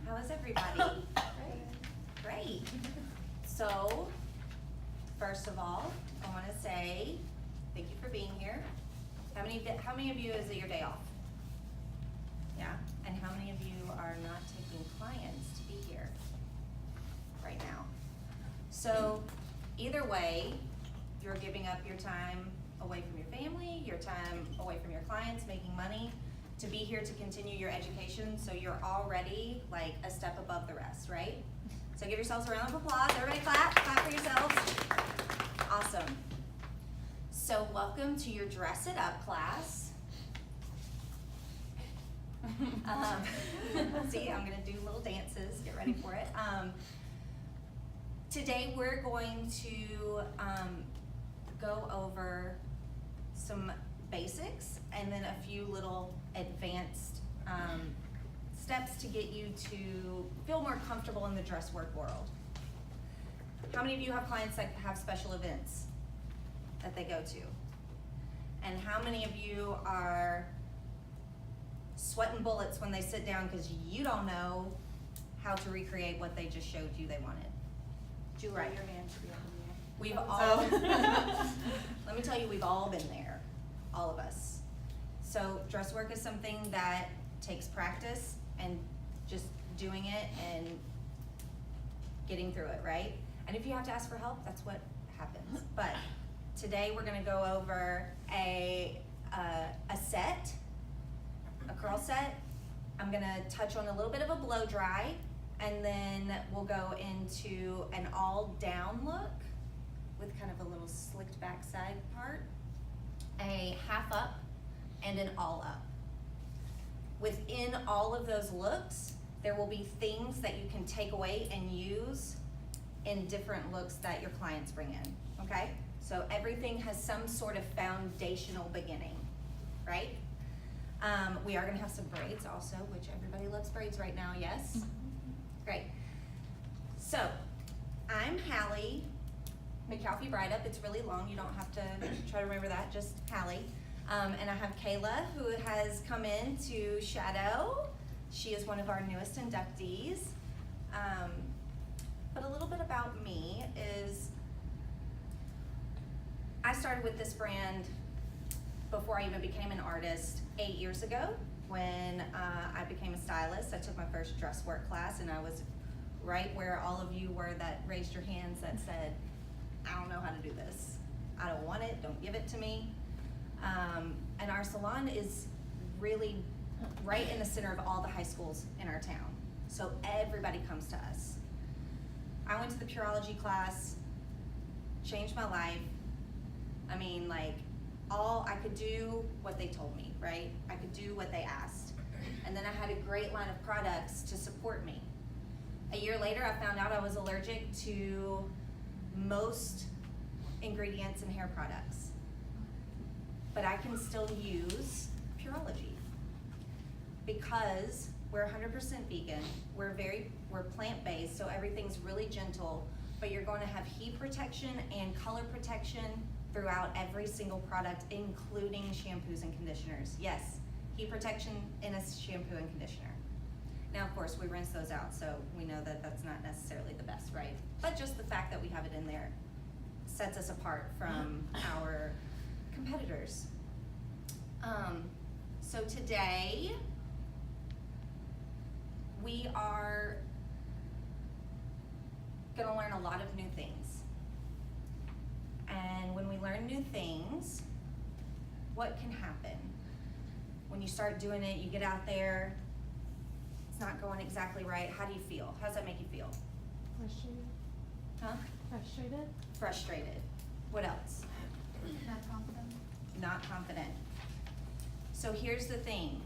How is everybody? Great. So, first of all, I want to say thank you for being here. How many of you is it your day off? Yeah. And how many of you are not taking clients to be here right now? So, either way, you're giving up your time away from your family, your time away from your clients, making money, to be here to continue your education, so you're already like a step above the rest, right? So give yourselves a round of applause. Everybody clap for yourselves. Awesome. So welcome to your Dress It Up class. See, I'm gonna do little dances, get ready for it. Today we're going to go over some basics and then a few little advanced steps to get you to feel more comfortable in the dress work world. How many of you have clients that have special events that they go to? And how many of you are sweating bullets when they sit down because you don't know how to recreate what they just showed you they wanted? Julie, Right. your hand should be on the We've all, let me tell you, we've all been there, all of us. So dress work is something that takes practice and just doing it and getting through it, right? And if you have to ask for help, that's what happens. But today we're gonna go over a set, a curl set. I'm gonna touch on a little bit of a blow dry, and then we'll go into an all down look with kind of a little slicked back side part, a half up, and an all up. Within all of those looks, there will be things that you can take away and use in different looks that your clients bring in, okay? So everything has some sort of foundational beginning, right? We are gonna have some braids also, which everybody loves braids right now, yes? Great. So, I'm Hallie McAlfee Brideup. It's really long, you don't have to try to remember that, just Hallie. And I have Kayla, who has come in to shadow. She is one of our newest inductees. But a little bit about me is, I started with this brand before I even became an artist 8 years ago. When I became a stylist, I took my first dress work class, and I was right where all of you were that raised your hands that said, I don't know how to do this. I don't want it, don't give it to me. And our salon is really right in the center of all the high schools in our town. So everybody comes to us. I went to the Pureology class, changed my life. I mean, like, I could do what they told me, right? I could do what they asked. And then I had a great line of products to support me. A year later, I found out I was allergic to most ingredients in hair products. But I can still use Pureology because we're 100% vegan, we're plant-based, so everything's really gentle, but you're going to have heat protection and color protection throughout every single product, including shampoos and conditioners. Yes, heat protection in a shampoo and conditioner. Now, of course, we rinse those out, so we know that that's not necessarily the best, right? But just the fact that we have it in there sets us apart from our competitors. So today, we are gonna learn a lot of new things. And when we learn new things, what can happen? When you start doing it, you get out there, it's not going exactly right. How do you feel? How does that make you feel? Frustrated. Huh? Frustrated. Frustrated. What else? Not confident. Not confident. So here's the thing.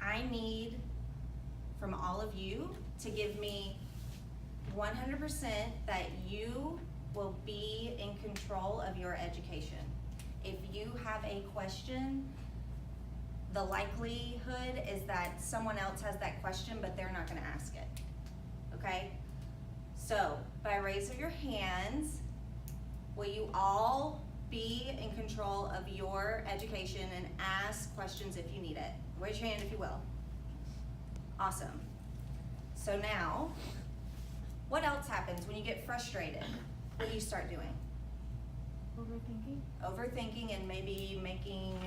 I need from all of you to give me 100% that you will be in control of your education. If you have a question, the likelihood is that someone else has that question, but they're not gonna ask it, okay? So, by raise of your hands, will you all be in control of your education and ask questions if you need it? Raise your hand if you will. Awesome. So now, what else happens when you get frustrated? What do you start doing? Overthinking? Overthinking and maybe making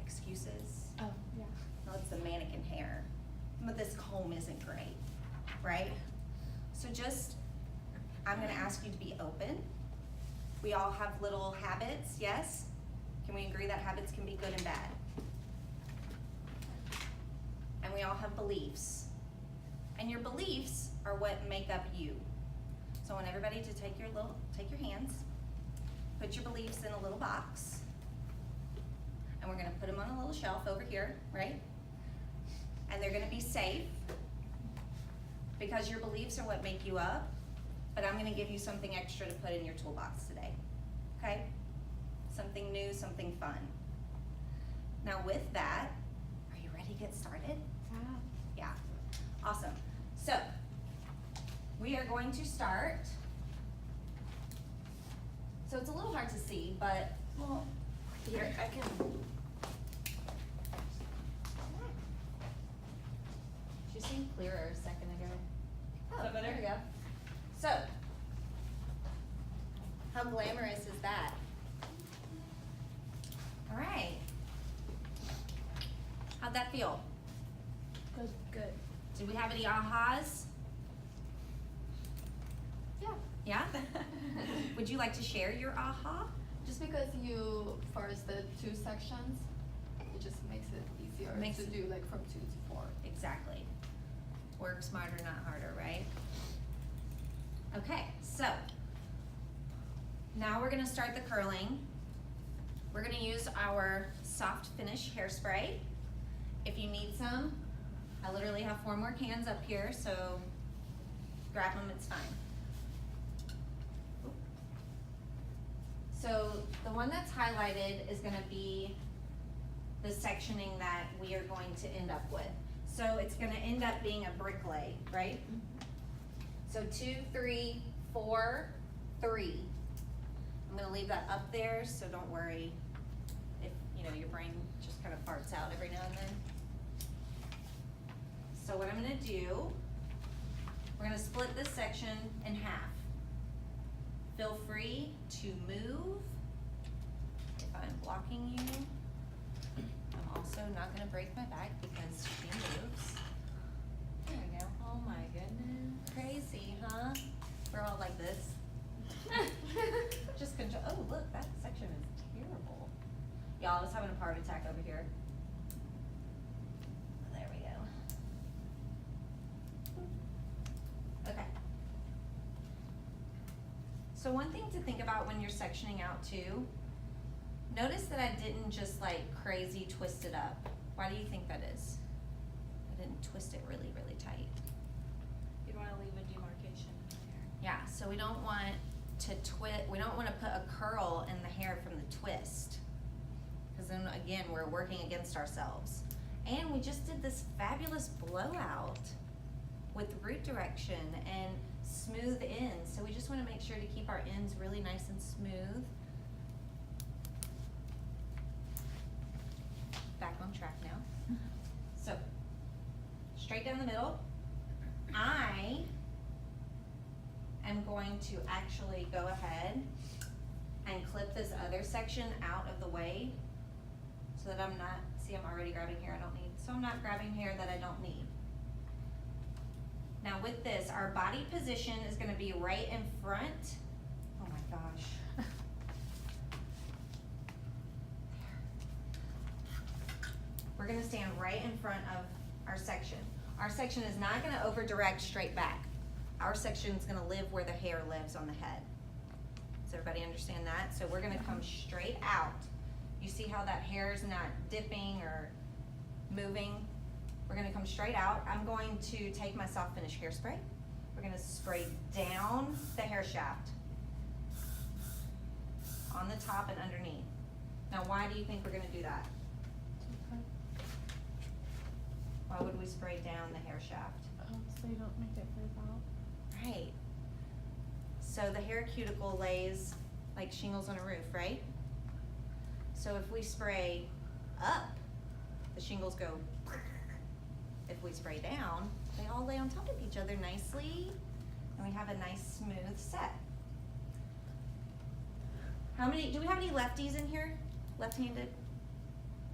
excuses. Oh, yeah. No, it's the mannequin hair. But this comb isn't great, right? So just, I'm gonna ask you to be open. We all have little habits, yes? Can we agree that habits can be good and bad? And we all have beliefs. And your beliefs are what make up you. So I want everybody to take your hands, put your beliefs in a little box, and we're gonna put them on a little shelf over here, right? And they're gonna be safe, because your beliefs are what make you up, but I'm gonna give you something extra to put in your toolbox today, okay? Something new, something fun. Now with that, are you ready to get started? Yeah. Yeah, awesome. So, we are going to start. So it's a little hard to see, but, well, here, I can. She seemed clearer a second ago. Oh, there we go. So, how glamorous is that? All right. How'd that feel? Good. Good. Did we have any ahas? Yeah. Yeah? Would you like to share your aha? Just because you forced the 2 sections, it just makes it easier Makes to it- do like from 2 to 4. Exactly. Work smarter, not harder, right? Okay, so now we're gonna start the curling. We're gonna use our soft finish hairspray. If you need some, I literally have 4 more cans up here, so grab them, it's fine. Oop. So the one that's highlighted is gonna be the sectioning that we are going to end up with. So it's gonna end up being a brick lay, right? So 2, 3, 4, 3. I'm gonna leave that up there, so don't worry if, your brain just kind of farts out every now and then. So what I'm gonna do, we're gonna split this section in half. Feel free to move if I'm blocking you. I'm also not gonna break my back because she moves. There we go. Oh my goodness. Crazy, huh? We're all like this. Just control. Oh, look, that section is terrible. Y'all, I was having a heart attack over here. There we go. Okay. So one thing to think about when you're sectioning out too, notice that I didn't just like crazy twist it up. Why do you think that is? I didn't twist it really, really tight. You'd wanna leave a demarcation in there. Yeah, so we don't want to we don't want to put a curl in the hair from the twist. Because then again, we're working against ourselves. And we just did this fabulous blowout with root direction and smooth ends. So we just want to make sure to keep our ends really nice and smooth. Back on track now. So, straight down the middle. I am going to actually go ahead and clip this other section out of the way so that I'm not, see, I'm already grabbing hair I don't need, so I'm not grabbing hair that I don't need. Now with this, our body position is gonna be right in front. Oh my gosh. We're gonna stand right in front of our section. Our section is not gonna over direct straight back. Our section is gonna live where the hair lives on the head. Does everybody understand that? So we're gonna come straight out. You see how that hair is not dipping or moving? We're gonna come straight out. I'm going to take my soft finish hairspray. We're gonna spray down the hair shaft, on the top and underneath. Now why do you think we're gonna do that? Why would we spray down the hair shaft? So you don't make it frizz out. Right. So the hair cuticle lays like shingles on a roof, right? So if we spray up, the shingles go, if we spray down, they all lay on top of each other nicely, and we have a nice smooth set. Do we have any lefties in here? Left-handed?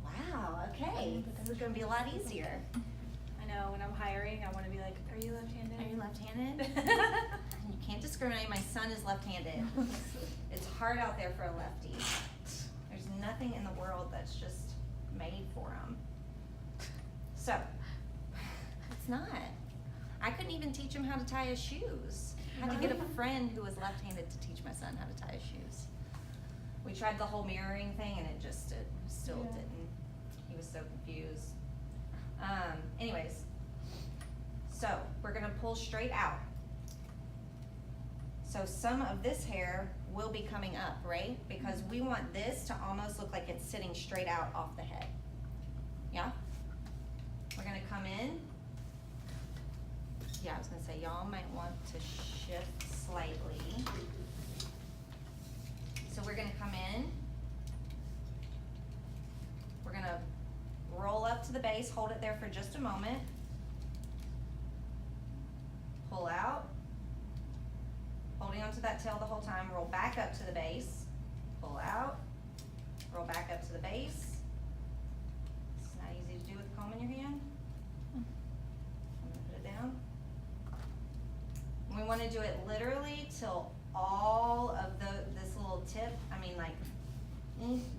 Wow, okay, this is gonna be a lot easier. I know, when I'm hiring, I wanna be like, are you left-handed? Are you left-handed? You can't discriminate, my son is left-handed. It's hard out there for a lefty. There's nothing in the world that's just made for him. So, it's not. I couldn't even teach him how to tie his shoes. I had to get a friend who was left-handed to teach my son how to tie his shoes. We tried the whole mirroring thing and it still Yeah. didn't. He was so confused. Anyways, so we're gonna pull straight out. So some of this hair will be coming up, right? Because we want this to almost look like it's sitting straight out off the head. Yeah? We're gonna come in. Yeah, I was gonna say, y'all might want to shift slightly. So we're gonna come in. We're gonna roll up to the base, hold it there for just a moment. Pull out. Holding onto that tail the whole time, roll back up to the base. Pull out. Roll back up to the base. It's not easy to do with a comb in your hand. I'm gonna put it down. And we wanna do it literally till all of this little tip, like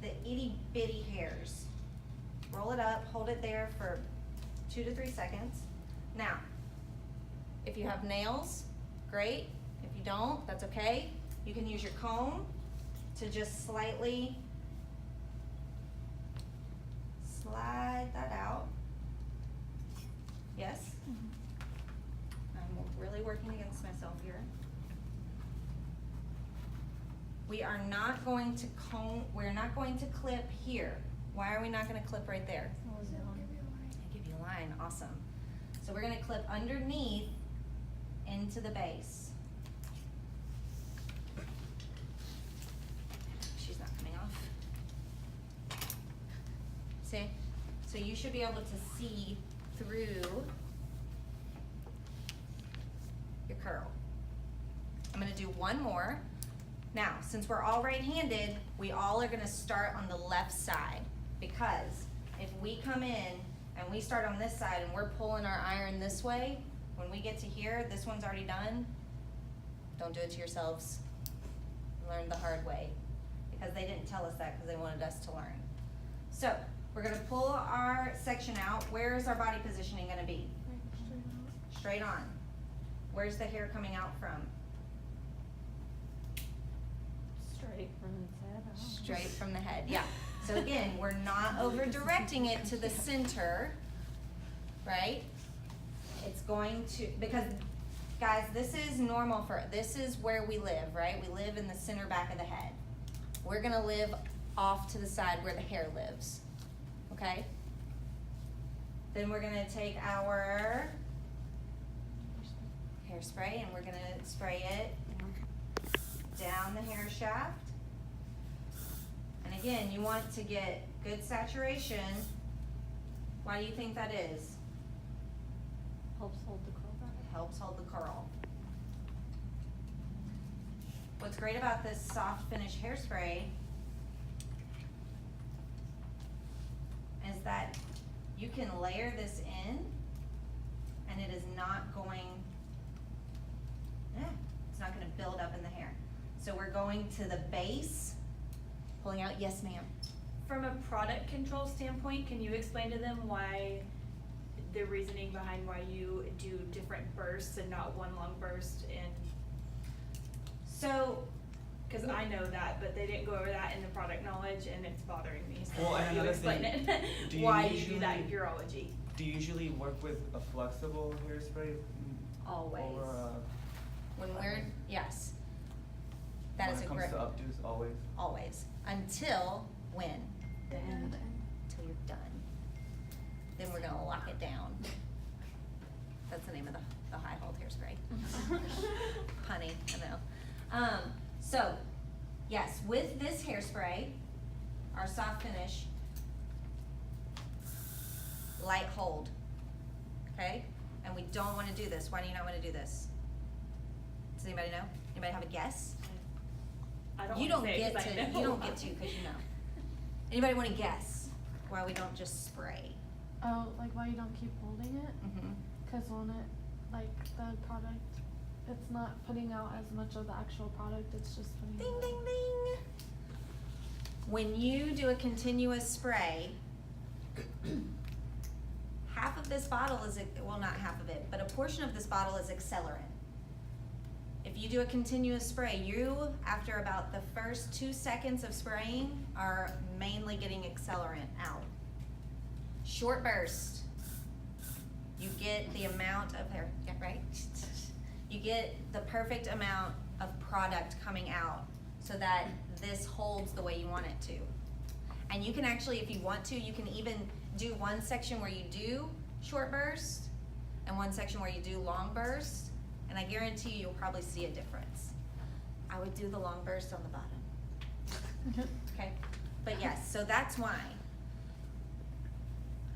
the itty bitty hairs. Roll it up, hold it there for 2 to 3 seconds. Now, if you have nails, great. If you don't, that's okay. You can use your comb to just slightly slide that out. Yes? I'm really working against myself here. We are not going to we're not going to clip here. Why are we not gonna clip right there? I give you a line, awesome. So we're gonna clip underneath into the base. She's not coming off. See? So you should be able to see through your curl. I'm gonna do one more. Now, since we're all right-handed, we all are gonna start on the left side, because if we come in and we start on this side and we're pulling our iron this way, when we get to here, this one's already done. Don't do it to yourselves. Learn the hard way, because they didn't tell us that because they wanted us to learn. So, we're gonna pull our section out. Where is our body positioning gonna be? Straight on. Where's the hair coming out from? Straight from the head. Straight from the head, yeah. So again, we're not over directing it to the center, right? It's going to, because guys, this is normal this is where we live, right? We live in the center back of the head. We're gonna live off to the side where the hair lives, okay? Then we're gonna take our hairspray and we're gonna spray it down the hair shaft. And again, you want to get good saturation. Why do you think that is? Helps hold the curl back. It helps hold the curl. What's great about this soft finish hairspray is that you can layer this in and it is not going, it's not gonna build up in the hair. So we're going to the base, pulling out, yes ma'am. From a product control standpoint, can you explain to them why, the reasoning behind why you do different bursts and not one long burst in? So, Cause I know that, but they didn't go over that in the product knowledge and it's bothering me, so Well, and you another explain thing, it, do you why you do that in usually- Pureology. Do you usually work with a flexible hairspray? always. Or When we're, yes. That is a great, when it comes to updos, always? always, until when? The end. Until you're done. Then we're gonna lock it down. That's the name of the high hold hairspray. Punny, I know. So, yes, with this hairspray, our soft finish, light hold, okay? And we don't wanna do this. Why do you not wanna do this? Does anybody know? Anybody have a guess? I don't You wanna don't say it get 'cause I to, know. you don't get to, cause you know. Anybody wanna guess why we don't just spray? Oh, like why you don't keep holding it? Mm-hmm. Cause when it, like the product, it's not putting out as much of the actual product, it's just putting Ding, out. ding, ding. When you do a continuous spray, half of this bottle is, well, not half of it, but a portion of this bottle is accelerant. If you do a continuous spray, you, after about the first 2 seconds of spraying, are mainly getting accelerant out. Short burst, you get the amount of, yeah, right? You get the perfect amount of product coming out so that this holds the way you want it to. And you can actually, if you want to, you can even do one section where you do short burst and one section where you do long burst, and I guarantee you'll probably see a difference. I would do the long burst on the bottom. Okay, but yes, so that's why.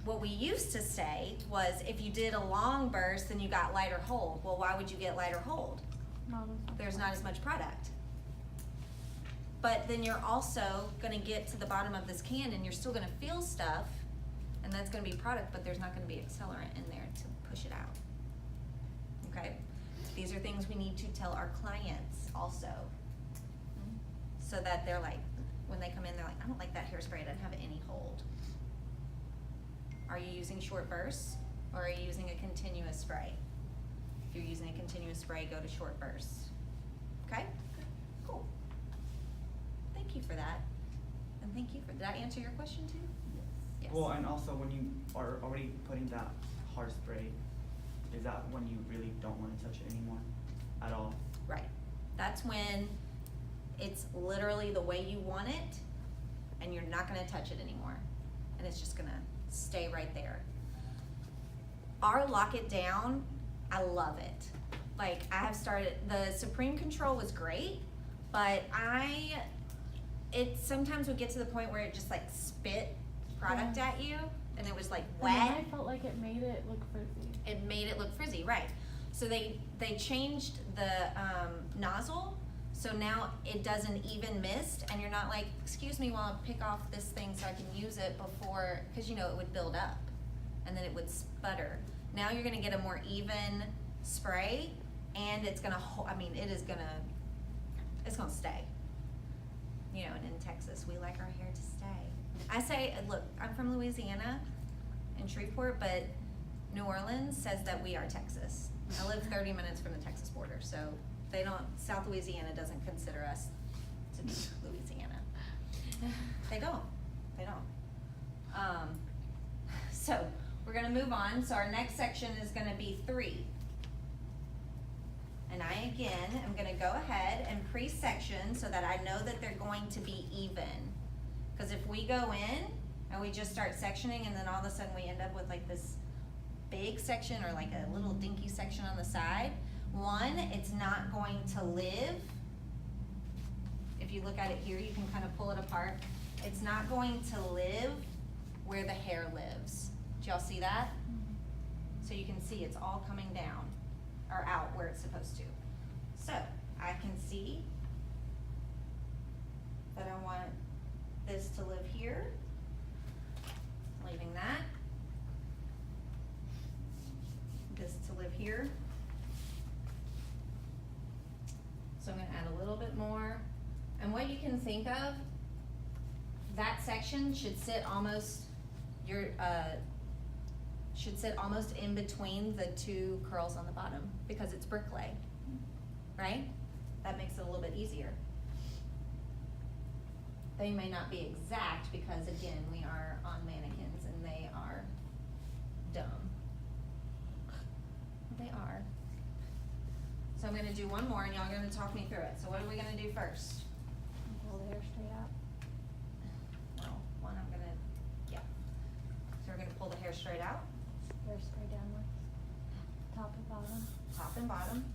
What we used to say was if you did a long burst, then you got lighter hold. Well, why would you get lighter hold? Not as much. There's not as much product. But then you're also gonna get to the bottom of this can and you're still gonna feel stuff, and that's gonna be product, but there's not gonna be accelerant in there to push it out. Okay? These are things we need to tell our clients also. So that they're like, when they come in, they're like, I don't like that hairspray, it doesn't have any hold. Are you using short bursts, or are you using a continuous spray? If you're using a continuous spray, go to short bursts. Okay? Cool. Thank you for that. And thank you for, did I answer your question too? Yes. Well, and also when you are already putting that hard spray, is that when you really don't wanna touch it anymore at all? Right. That's when it's literally the way you want it, and you're not gonna touch it anymore. And it's just gonna stay right there. Our lock it down, I love it. Like, I have started, the Supreme Control was great, but it sometimes would get to the point where it just like spit product Yeah. at you, and it was like And then wet. I felt like it made it look frizzy. It made it look frizzy, right. So they changed the nozzle, so now it does an even mist, and you're not like, excuse me while I pick off this thing so I can use it before, cause you know it would build up, and then it would sputter. Now you're gonna get a more even spray, and it's gonna it's gonna stay. You know, and in Texas, we like our hair to stay. I say, look, I'm from Louisiana, in Shreveport, but New Orleans says that we are Texas. I live 30 minutes from the Texas border, so South Louisiana doesn't consider us to be Louisiana. They don't. So, we're gonna move on. So our next section is gonna be 3. And I, again, am gonna go ahead and pre-section so that I know that they're going to be even. Cause if we go in and we just start sectioning and then all of a sudden we end up with like this big section or like a little dinky section on the side, one, it's not going to live. If you look at it here, you can kind of pull it apart. It's not going to live where the hair lives. Do y'all see that? So you can see it's all coming down or out where it's supposed to. So I can see that I want this to live here, leaving that. This to live here. So I'm gonna add a little bit more. And what you can think of, that section should sit almost, should sit almost in between the 2 curls on the bottom because it's bricklay, right? That makes it a little bit easier. They may not be exact because again, we are on mannequins and they are dumb. They are. So I'm gonna do one more and y'all are gonna talk me through it. So what are we gonna do first? Pull the hair straight out. Well, one I'm gonna, yeah. So we're gonna pull the hair straight out, Hair straight downwards. Top and bottom. top and bottom.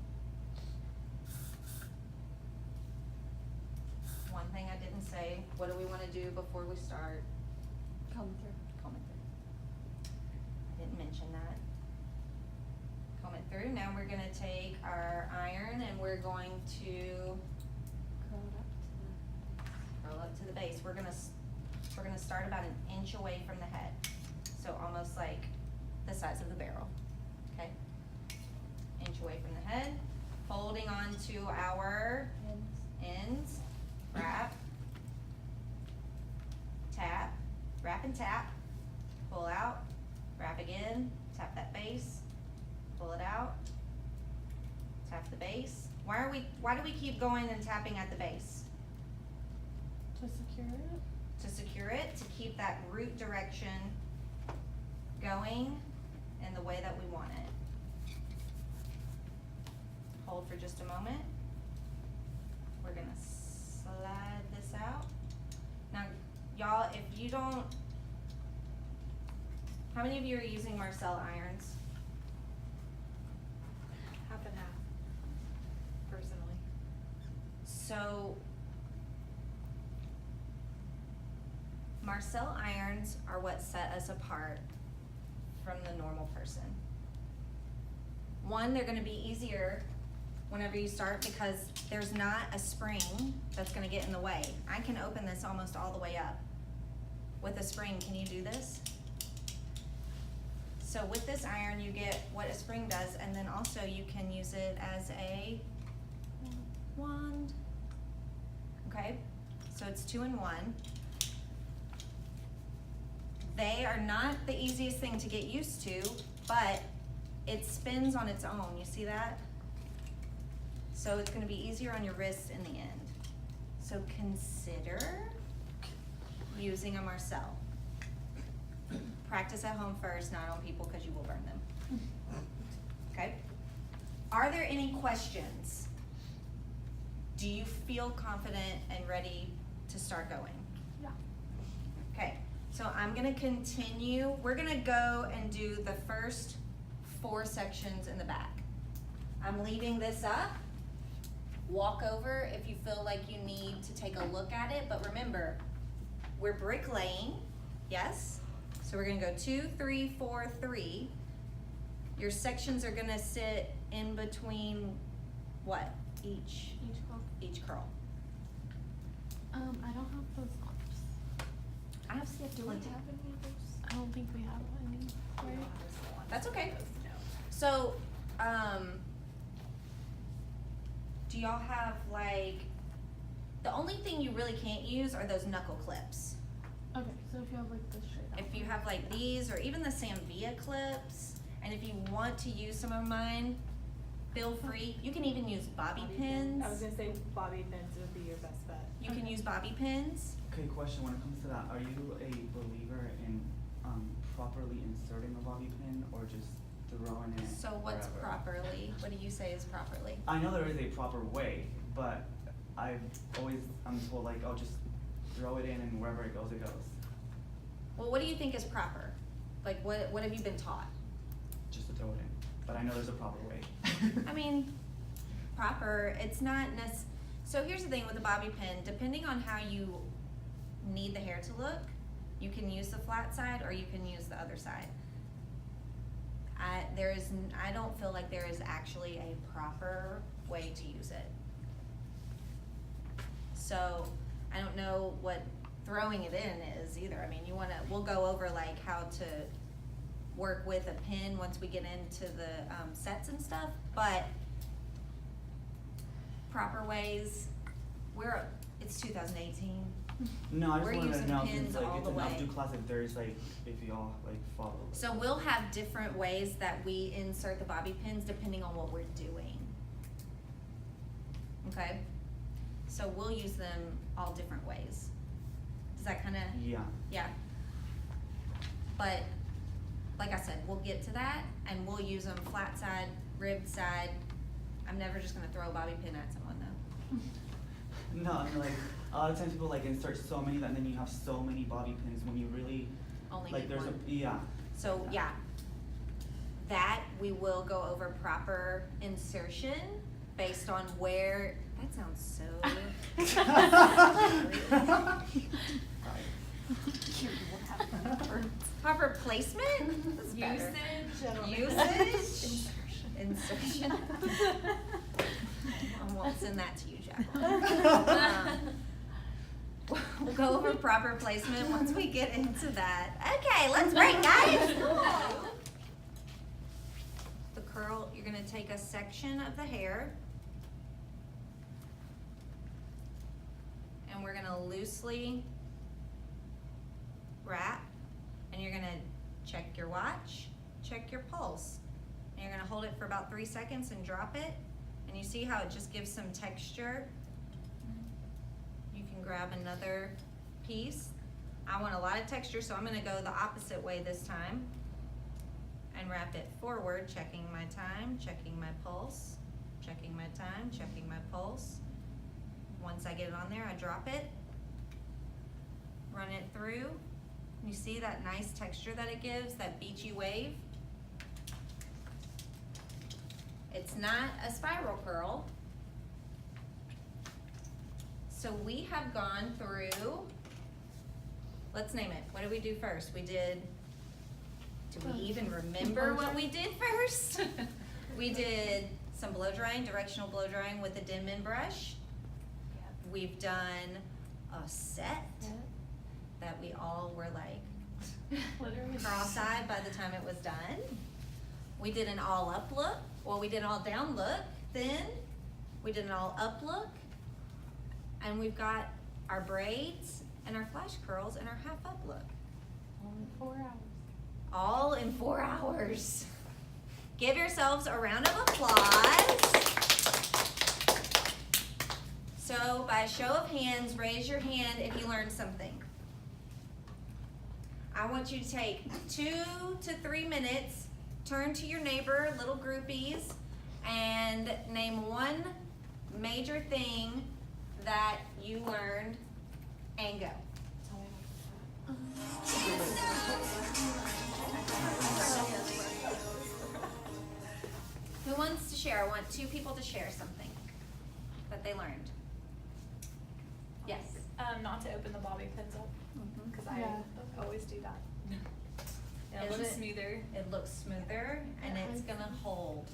One thing I didn't say, what do we wanna do before we start Comb through. combing through? I didn't mention that. through. Now we're gonna take our iron and we're going to roll up to the base. We're gonna start about an inch away from the head. So almost like the size of the barrel, okay? Inch away from the head, holding on to our ends, wrap, tap, wrap and tap, pull out, wrap again, tap that base, pull it out, tap the base. Why do we keep going and tapping at the base? To secure it? To secure it, to keep that root direction going in the way that we want it. Hold for just a moment. We're gonna slide this out. Now, y'all, if you don't, how many of you are using Marcel irons? Half and half, personally. So, Marcel irons are what set us apart from the normal person. One, they're gonna be easier whenever you start because there's not a spring that's gonna get in the way. I can open this almost all the way up. With a spring, can you do this? So with this iron, you get what a spring does, and then also you can use it as a wand. Okay, so it's 2-in-1. They are not the easiest thing to get used to, but it spins on its own, you see that? So it's gonna be easier on your wrists in the end. So consider using a Marcel. Practice at home first, not on people, because you will burn them. Okay? Are there any questions? Do you feel confident and ready to start going? Yeah. Okay, so I'm gonna continue. We're gonna go and do the first 4 sections in the back. I'm leaving this up. Walk over if you feel like you need to take a look at it, but remember, we're bricklaying, yes? So we're gonna go 2, 3, 4, 3. Your sections are gonna sit in between what? Each curl. I don't have those marks. I have plenty. any of those? I don't think we have any, right? That's okay. So, do y'all have like, the only thing you really can't use are those knuckle clips. Okay, so if you have like the straight out. If you have like these, or even the Samvia clips, and if you want to use some of mine, feel free. You can even use bobby pins. I was gonna say bobby pins would be your best bet. You can use bobby pins. Okay, question, when it comes to that, are you a believer in properly inserting a bobby pin or just throwing it So what's wherever? properly? What do you say is properly? I know there is a proper way, but I'm told like, oh, just throw it in and wherever it goes, it goes. Well, what do you think is proper? Like, what have you been taught? Just to throw it in, but I know there's a proper way. I mean, proper, it's not so here's the thing with the bobby pin, depending on how you need the hair to look, you can use the flat side or you can use the other side. I don't feel like there is actually a proper way to use it. So, I don't know what throwing it in is either. I mean, we'll go over like how to work with a pin once we get into the sets and stuff, but proper ways, it's 2018. No, I We're just wanted using to know pins since like all it's the an way. updo class, if there's like, if y'all like follow. So we'll have different ways that we insert the bobby pins depending on what we're doing. Okay? So we'll use them all different ways. Does that kinda? Yeah. Yeah. But, like I said, we'll get to that and we'll use them flat side, ribbed side. I'm never just gonna throw a bobby pin at someone though. No, I mean like, a lot of times people like insert so many and then you have so many bobby pins when you really, Only like need there's one. yeah. So, yeah, that we will go over proper insertion based on where, that sounds so. Proper placement? That's better. Usage. Usage, insertion. I won't send that to you, Jacqueline. We'll go over proper placement once we get into that. Okay, let's break, guys. The curl, you're gonna take a section of the hair and we're gonna loosely wrap, and you're gonna check your watch, check your pulse. And you're gonna hold it for about 3 seconds and drop it. And you see how it just gives some texture? You can grab another piece. I want a lot of texture, so I'm gonna go the opposite way this time and wrap it forward, checking my time, checking my pulse, checking my time, checking my pulse. Once I get it on there, I drop it, run it through. You see that nice texture that it gives, that beachy wave? It's not a spiral curl. So we have gone through, let's name it. What did we do first? Do we even remember what we did first? We did some blow drying, directional blow drying with a dim end brush. We've done a set that we all were like Literally. cross-eyed by the time it was done. We did an all up look. Well, we did an all down look then. We did an all up look. And we've got our braids and our flash curls and our half up look. Only 4 hours. All in 4 hours. Give yourselves a round of applause. So by a show of hands, raise your hand if you learned something. I want you to take 2 to 3 minutes, turn to your neighbor, little groupies, and name one major thing that you learned, and go. Who wants to share? I want 2 people to share something that they learned. Yes. Not to open the bobby pins up, because I Yeah. always do that. It It looks looks- smoother. It looks smoother and Yeah, it's I- gonna hold.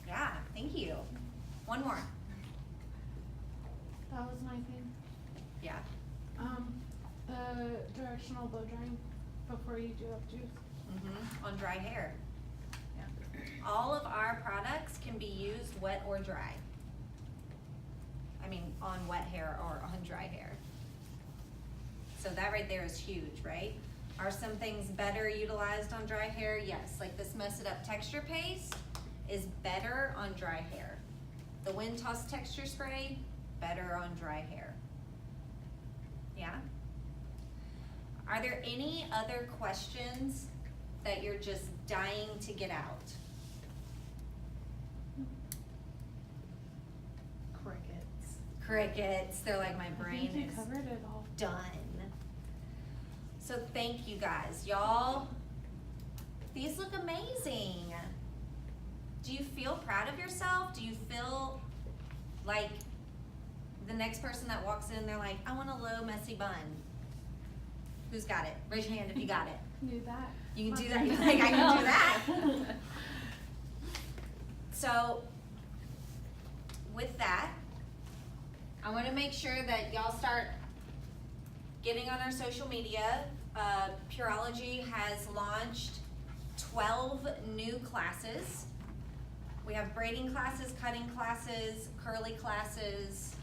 Yeah, thank you. One more. That was my thing. Yeah. The directional blow drying before you do up juice. On dry hair. All of our products can be used wet or dry. I mean, on wet hair or on dry hair. So that right there is huge, right? Are some things better utilized on dry hair? Yes, like this Mess It Up texture paste is better on dry hair. The Wind Toss texture spray, better on dry hair. Yeah? Are there any other questions that you're just dying to get out? Crickets, they're like, my I brain think you is covered it all. done. So thank you guys, y'all. These look amazing. Do you feel proud of yourself? Do you feel like the next person that walks in, they're like, I want a low messy bun? Who's got it? Raise your hand if you got it. Do that. You can do that. You're like, I can do that. So, with that, I want to make sure that y'all start getting on our social media. Pureology has launched 12 new classes. We have braiding classes, cutting classes, curly classes.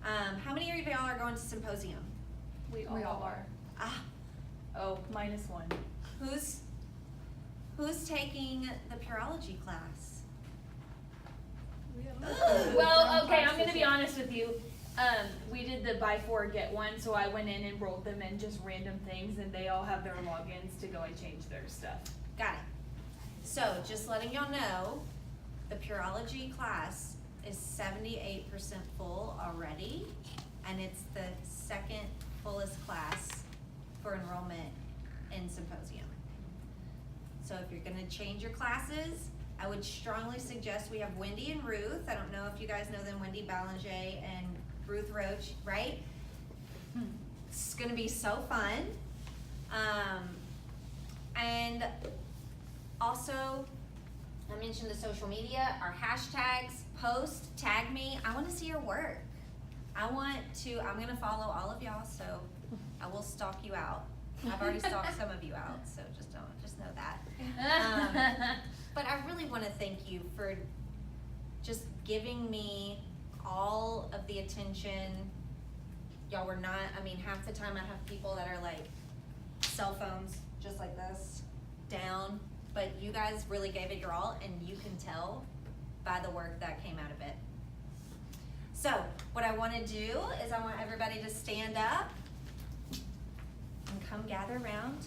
How many of y'all are going to symposium? We all are. Ah, Oh, -1. who's taking the Pureology class? Well, okay, I'm gonna be honest with you. We did the buy 4 get 1, so I went in and rolled them in just random things, and they all have their logins to go and change their stuff. Got it. So, just letting y'all know, the Pureology class is 78% full already, and it's the second fullest class for enrollment in Symposium. So if you're gonna change your classes, I would strongly suggest, we have Wendy and Ruth. I don't know if you guys know them, Wendy Ballinger and Ruth Roach, right? It's gonna be so fun. And also, I mentioned the social media, our hashtags, post, tag me. I wanna see your work. I'm gonna follow all of y'all, so I will stalk you out. I've already stalked some of you out, so just know that. But I really wanna thank you for just giving me all of the attention. Y'all were not, half the time I have people that are like cell phones, just like this, down. But you guys really gave it your all, and you can tell by the work that came out of it. So, what I wanna do is I want everybody to stand up and come gather around.